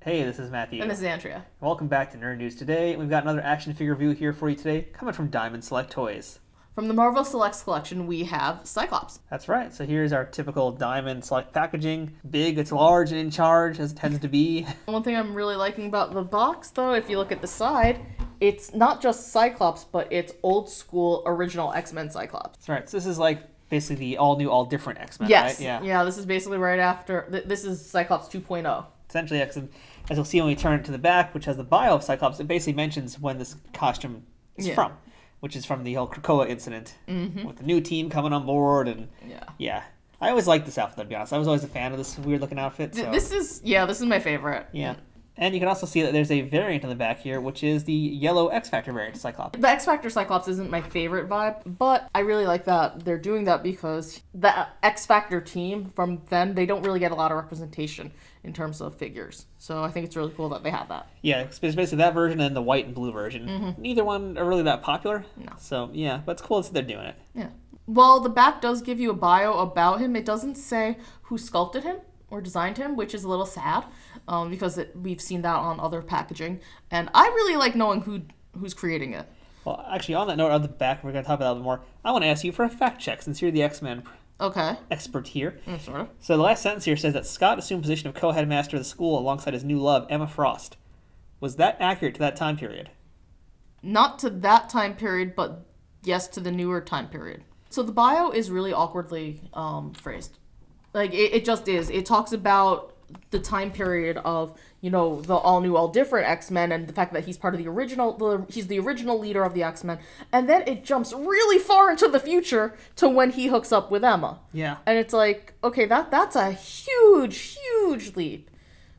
Hey, this is Matthew. And this is Andrea. Welcome back to Nerd News. Today, we've got another action figure review here for you today, coming from Diamond Select Toys. From the Marvel Selects collection, we have Cyclops. That's right. So here's our typical Diamond Select packaging. Big, it's large and in charge, as it tends to be. One thing I'm really liking about the box, though, if you look at the side, it's not just Cyclops, but it's old school original X-Men Cyclops. That's right. So this is like basically the all-new, all-different X-Men, yes. right? Yeah, this is basically right after... This is Cyclops 2.0. Essentially, as you'll see when we turn it to the back, which has the bio of Cyclops, it basically mentions when this costume is from, which is from the whole Krakoa incident, with the new team coming on board, and yeah. I always liked this outfit, to be honest. I was always a fan of this weird-looking outfit. So. This is my favorite. Yeah. And you can also see that there's a variant on the back here, which is the yellow X-Factor variant of Cyclops. The X-Factor Cyclops isn't my favorite vibe, but I really like that they're doing that because the X-Factor team from then, they don't really get a lot of representation in terms of figures. So I think it's really cool that they have that. Yeah, it's basically that version and the white and blue version. Neither one are really that popular. No. So, yeah, but it's cool that they're doing it. Yeah. While the back does give you a bio about him, it doesn't say who sculpted him or designed him, which is a little sad because we've seen that on other packaging. And I really like knowing who's creating it. Well, actually, on that note, on the back, we're going to talk about that a little more. I want to ask you for a fact check since you're the X-Men expert here. Sort of. So the last sentence here says that Scott assumed position of co-headmaster of the school alongside his new love, Emma Frost. Was that accurate to that time period? Not to that time period, but yes, to the newer time period. So the bio is really awkwardly phrased. Like, it just is. It talks about the time period of, the all-new, all-different X-Men and the fact that he's part of the original, he's the original leader of the X-Men. And then it jumps really far into the future to when he hooks up with Emma. Yeah. And it's like, okay, that's a huge, huge leap.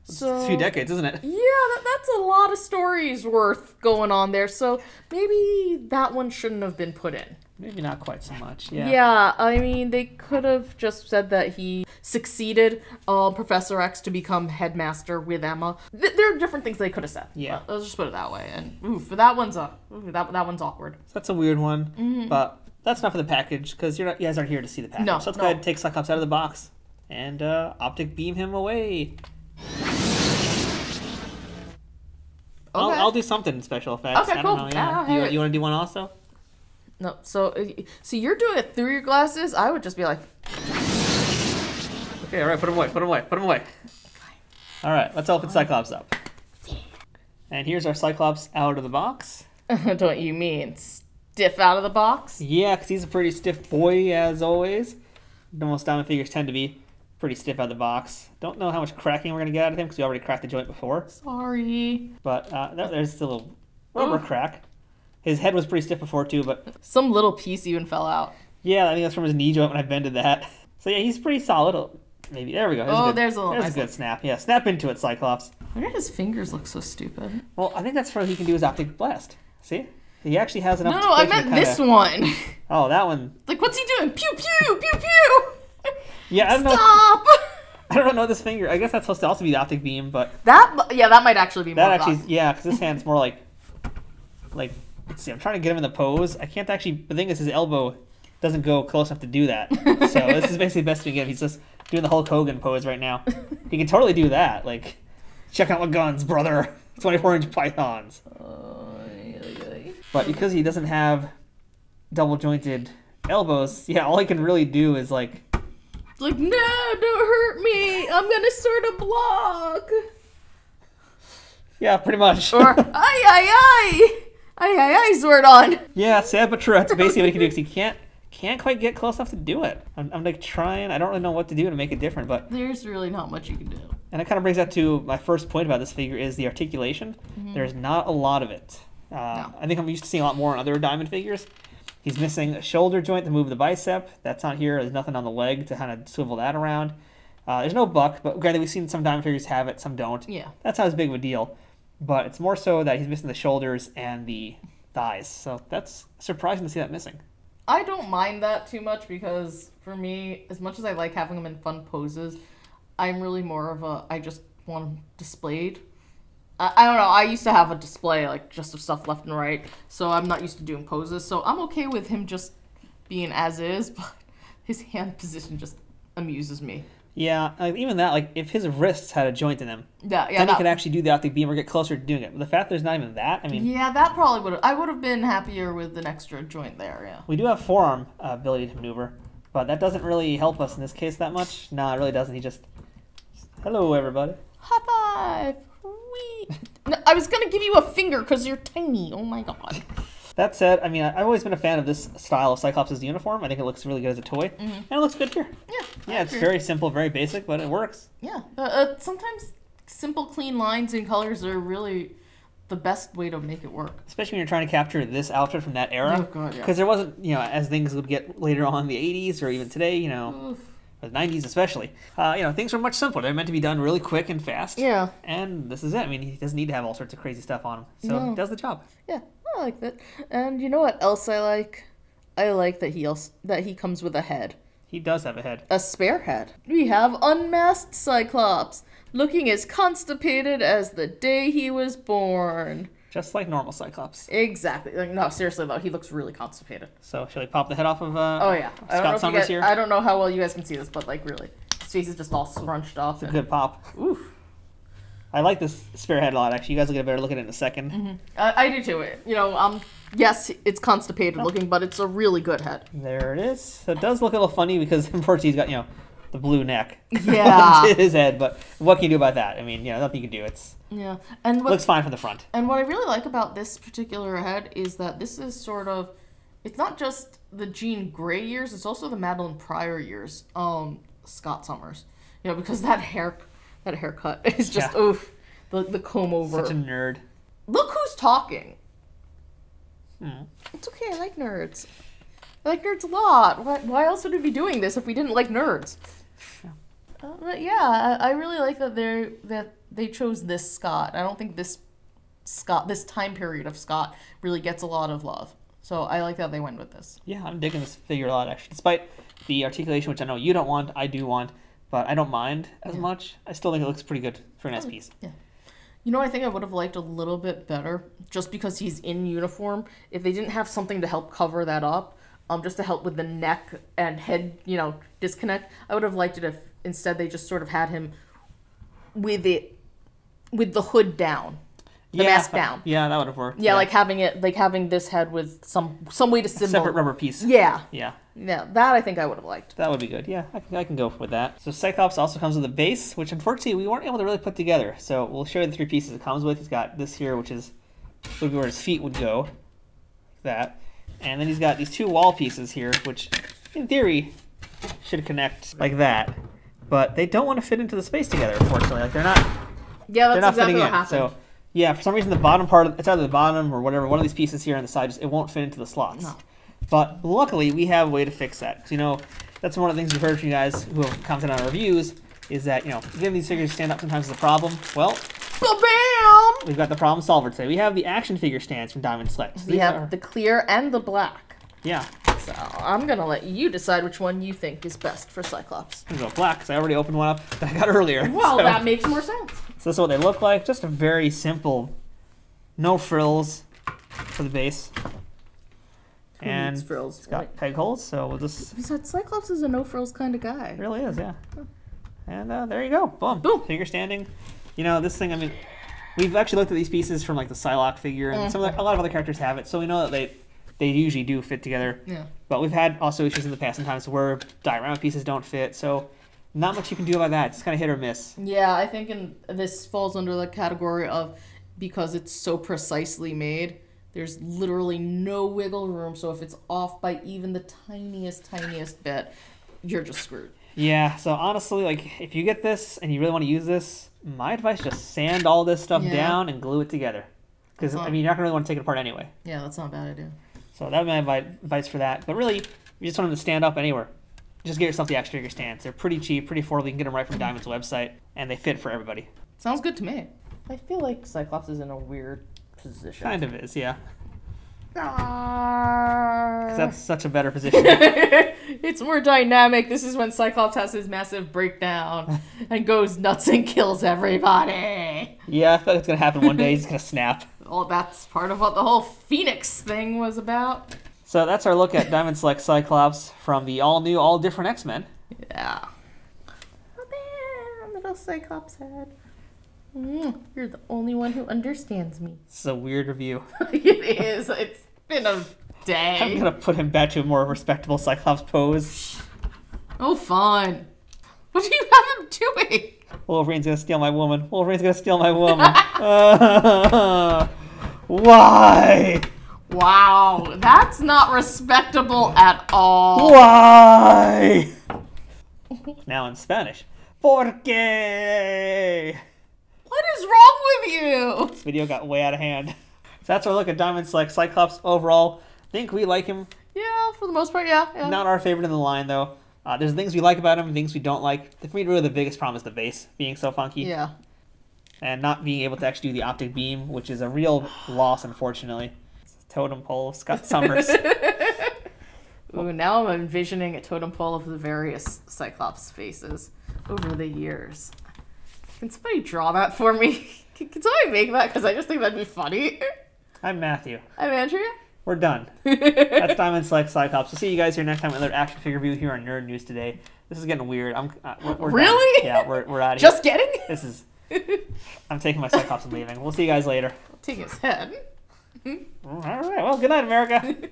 So, it's a few decades, isn't it? Yeah, that's a lot of stories worth going on there. So maybe that one shouldn't have been put in. Maybe not quite so much, yeah. Yeah, I mean, they could have just said that he succeeded Professor X to become headmaster with Emma. There are different things they could have said. Yeah. Let's just put it that way. And that one's awkward. So that's a weird one, but that's not for the package, because you guys aren't here to see the package. No, so let's go ahead and take Cyclops out of the box and optic beam him away. Okay. I'll do something in special effects. Okay, I don't cool. know, yeah. You want to do one also? No, so you're doing it through your glasses? I would just be like... Okay, alright, put him away. Alright, let's open Cyclops up. And here's our Cyclops out of the box. Don't you mean stiff out of the box? Yeah, because he's a pretty stiff boy, as always. Most Diamond figures tend to be pretty stiff out of the box. Don't know how much cracking we're going to get out of him, because we already cracked the joint before. Sorry. But there's still a rubber crack. His head was pretty stiff before, too, but... Some little piece even fell out. Yeah, I think that's from his knee joint when I bended that. So yeah, he's pretty solid. Maybe, there we go. There's a good snap. Yeah, snap into it, Cyclops. Why do his fingers look so stupid? Well, I think that's from he can do his optic blast. See? He actually has enough... No, I meant this one. Oh, that one. Like, what's he doing? Pew, pew, pew, pew! Yeah, I don't know. Stop! I don't know this finger. I guess that's supposed to also be the optic beam, but... That might actually be more that actually, yeah, because this hand's more like... Let's see, I'm trying to get him in the pose. I can't actually... The thing is, his elbow doesn't go close enough to do that. So this is basically the best we can get. He's just doing the Hulk Hogan pose right now. He can totally do that. Like, check out my guns, brother. 24-inch pythons. But because he doesn't have double-jointed elbows, yeah, all he can really do is, like... Like, no, don't hurt me. I'm going to sort of block. Yeah, pretty much. Or, ay, Zordon. Yeah, sad but true. That's basically what he can do, because he can't quite get close enough to do it. I'm like trying. I don't really know what to do to make it different, but there's really not much you can do. And it kind of brings that to my first point about this figure is the articulation. There's not a lot of it. No. I think I'm used to seeing a lot more on other Diamond figures. He's missing a shoulder joint to move the bicep. That's not here. There's nothing on the leg to kind of swivel that around. There's no buck, but granted, we've seen some Diamond figures have it, some don't. Yeah. That's not as big of a deal. But it's more so that he's missing the shoulders and the thighs. So that's surprising to see that missing. I don't mind that too much because for me, as much as I like having them in fun poses, I'm really more of I just want them displayed. I don't know, I used to have a display like just of stuff left and right, so I'm not used to doing poses, so I'm okay with him just being as is, but his hand position just amuses me. Yeah, like, even that, like, if his wrists had a joint in them, Yeah, then he could actually do the optic beam or get closer to doing it. But the fact there's not even that, I mean... Yeah, that probably would have... I would have been happier with an extra joint there, yeah. We do have forearm ability to maneuver, but that doesn't really help us in this case that much. No, it really doesn't. He just... Hello, everybody. High five! Whee! No, I was going to give you a finger because you're tiny. Oh, my God. That said, I mean, I've always been a fan of this style of Cyclops' uniform. I think it looks really good as a toy. And it looks good here. Yeah, it's very simple, very basic, but it works. Yeah. Sometimes simple, clean lines and colors are really the best way to make it work. Especially when you're trying to capture this outfit from that era. Oh, God, yeah. Because there wasn't, you know, as things would get later on in the 80s or even today, you know, or the 90s especially, you know, things were much simpler. They're meant to be done really quick and fast. Yeah. And this is it. I mean, he doesn't need to have all sorts of crazy stuff on him. So he does the job. Yeah. I like that. And you know what else I like? I like that he comes with a head. He does have a head. A spare head. We have unmasked Cyclops, looking as constipated as the day he was born. Just like normal Cyclops. Exactly. Like, no, seriously though, he looks really constipated. So shall we pop the head off of oh yeah. Scott Summers here? I don't know how well you guys can see this, but like really, his face is just all scrunched up. It's a good pop. Oof. I like this spare head a lot, actually. You guys will get a better look at it in a second. I do too. You know, yes, it's constipated looking, but it's a really good head. There it is. So it does look a little funny because unfortunately he's got, you know, the blue neck yeah. to his head. But what can you do about that? I mean, you know, nothing you can do. It's and looks fine from the front. And what I really like about this particular head is that this is sort of, it's not just the Jean Grey years, it's also the Madeline Pryor years. Scott Summers, you know, because that haircut is just oof. The comb over. Such a nerd. Look who's talking. It's okay. I like nerds. I like nerds a lot. Why else would we be doing this if we didn't like nerds? But yeah, I really like that they chose this Scott. I don't think this time period of Scott really gets a lot of love. So I like that they went with this. Yeah, I'm digging this figure a lot, actually. Despite the articulation, which I know you don't want, I do want, but I don't mind as much. I still think it looks pretty good for a nice piece. Yeah. You know what I think I would have liked a little bit better, just because he's in uniform, if they didn't have something to help cover that up, just to help with the neck and head, you know, disconnect. I would have liked it if instead they just sort of had him with the hood down. The mask down. Yeah, that would have worked. Yeah, like having this head with some way to symbol. Separate rubber piece. Yeah. Yeah. Yeah, that I think I would have liked. That would be good. Yeah, I can go with that. So Cyclops also comes with a base, which unfortunately we weren't able to really put together. So we'll show you the three pieces it comes with. He's got this here, which would be where his feet would go. Like that. And then he's got these two wall pieces here, which in theory should connect like that. But they don't want to fit into the space together, unfortunately. Like they're not exactly fitting what in. happened. So yeah, for some reason the bottom part, it's either the bottom or whatever, one of these pieces here on the side, it won't fit into the slots. No. But luckily, we have a way to fix that. Because, you know, that's one of the things we've heard from you guys who have commented on our reviews, is that, you know, getting these figures to stand up sometimes is a problem. Well, Bam! we've got the problem solver today. We have the action figure stands from Diamond Select. We have the clear and the black. Yeah. So I'm going to let you decide which one you think is best for Cyclops. I'm going to go black, because I already opened one up that I got earlier. Well, so that makes more sense. this is what they look like. Just a very simple, no frills for the base. And needs frills? It's got peg holes, so we'll just... Besides, Cyclops is a no-frills kind of guy. It really is, yeah. And there you go. Boom. Boom. Figure standing. You know, this thing, I mean, we've actually looked at these pieces from, like, the Psylocke figure, and a lot of other characters have it, so we know that they usually do fit together. Yeah. But we've had also issues in the past sometimes where diorama pieces don't fit, so not much you can do about that. It's kind of hit or miss. Yeah, I think this falls under the category of, because it's so precisely made, there's literally no wiggle room, so if it's off by even the tiniest bit, you're just screwed. Yeah, so honestly, like, if you get this and you really want to use this, my advice is just sand all this stuff down and glue it together. Because, I mean, you're not going to really want to take it apart anyway. Yeah, that's not a bad idea. So that would be my advice for that. But really, you just want them to stand up anywhere. Just get yourself the action figure stands. They're pretty cheap, pretty affordable. You can get them right from Diamond's website, and they fit for everybody. Sounds good to me. I feel like Cyclops is in a weird position. Kind of is, yeah. Ah. 'Cause that's such a better position. It's more dynamic. This is when Cyclops has his massive breakdown and goes nuts and kills everybody. Yeah, I feel like it's going to happen one day. He's going to snap. Well, that's part of what the whole Phoenix thing was about. So that's our look at Diamond Select Cyclops from the all-new, all-different X-Men. Yeah. Cyclops head. You're the only one who understands me. This is a weird review. It is. It's been a day. I'm gonna put him back to a more respectable Cyclops pose. Oh, fine. What do you have him doing? Wolverine's gonna steal my woman. Wolverine's gonna steal my woman. Why? Wow, that's not respectable at all. Why? Now in Spanish. ¿Por qué? What is wrong with you? This video got way out of hand. So that's our look at Diamond Select Cyclops overall. Think we like him. Yeah, for the most part, yeah. Not our favorite in the line, though. There's things we like about him, things we don't like. For me, really, the biggest problem is the base being so funky. Yeah. And not being able to actually do the optic beam, which is a real loss, unfortunately. Totem pole of Scott Summers. Ooh, now I'm envisioning a totem pole of the various Cyclops faces over the years. Can somebody draw that for me? Can somebody make that? Because I just think that'd be funny. I'm Matthew. I'm Andrea. We're done. That's Diamond Select Cyclops. We'll see you guys here next time with another action figure review here on Nerd News Today. This is getting weird. We're really? Done. Yeah, we're out of Just here. kidding? This is... I'm taking my Cyclops and leaving. We'll see you guys later. Take his head. All right. Well, good night, America.